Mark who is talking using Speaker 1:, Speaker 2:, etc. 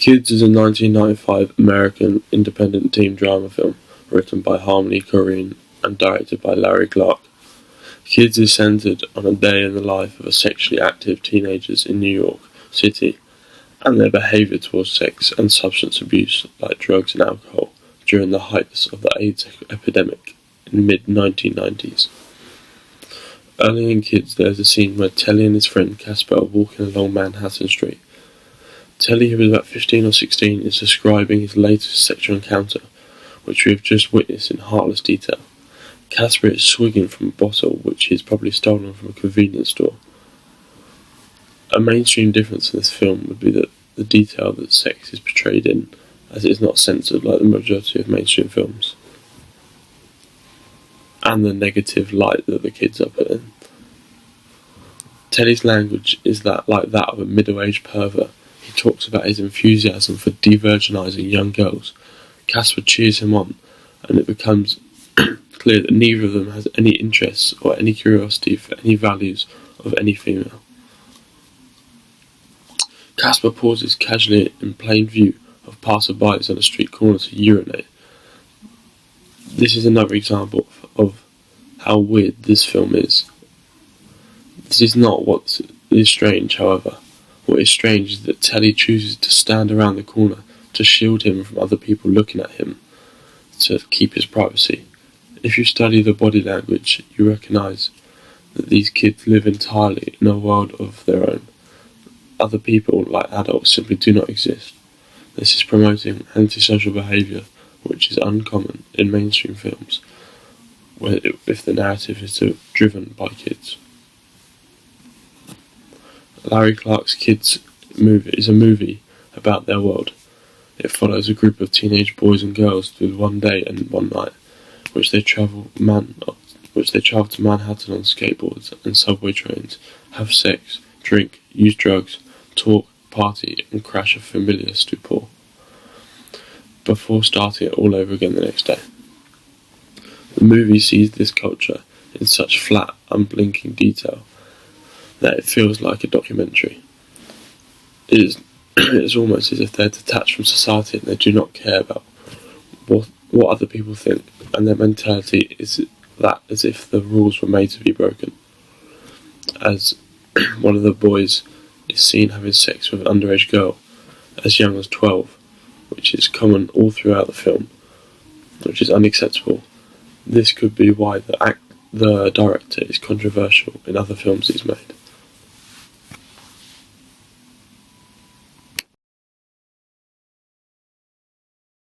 Speaker 1: Kids is a 1995 American independent teen drama film written by Harmony Korine and directed by Larry Clark. Kids is centered on a day in the life of sexually active teenagers in New York City and their behavior towards sex and substance abuse like drugs and alcohol during the heights of the AIDS epidemic in the mid-1990s. Early in Kids there's a scene where Telly and his friend Casper are walking along Manhattan Street. Telly, who is about 15 or 16, is describing his latest sexual encounter, which we have just witnessed in heartless detail. Casper is swigging from a bottle which he has probably stolen from a convenience store. A mainstream difference in this film would be that the detail that sex is portrayed in, as it is not censored like the majority of mainstream films, and the negative light that the kids are put in. Telly's language is like that of a middle-aged pervert. He talks about his enthusiasm for de-virginizing young girls. Casper cheers him on, and it becomes clear that neither of them has any interests or any curiosity for any values of any female. Casper pauses casually in plain view of passer-bys on a street corner to urinate. This is another example of how weird this film is. This is not what is strange, however. What is strange is that Telly chooses to stand around the corner to shield him from other people looking at him, to keep his privacy. If you study the body language, you recognise that these kids live entirely in a world of their own. Other people, like adults, simply do not exist. This is promoting antisocial behaviour, which is uncommon in mainstream films, if the narrative is driven by kids. Larry Clark's Kids movie is a movie about their world. It follows a group of teenage boys and girls through one day and one night, which they travel to Manhattan on skateboards and subway trains, have sex, drink, use drugs, talk, party, and crash a familiar stupor, before starting it all over again the next day. The movie sees this culture in such flat, unblinking detail that it feels like a documentary. It is almost as if they're detached from society and they do not care about what other people think, and their mentality is that as if the rules were made to be broken. As one of the boys is seen having sex with an underage girl as young as 12, which is common all throughout the film, which is unacceptable. This could be why the director is controversial in other films he's made.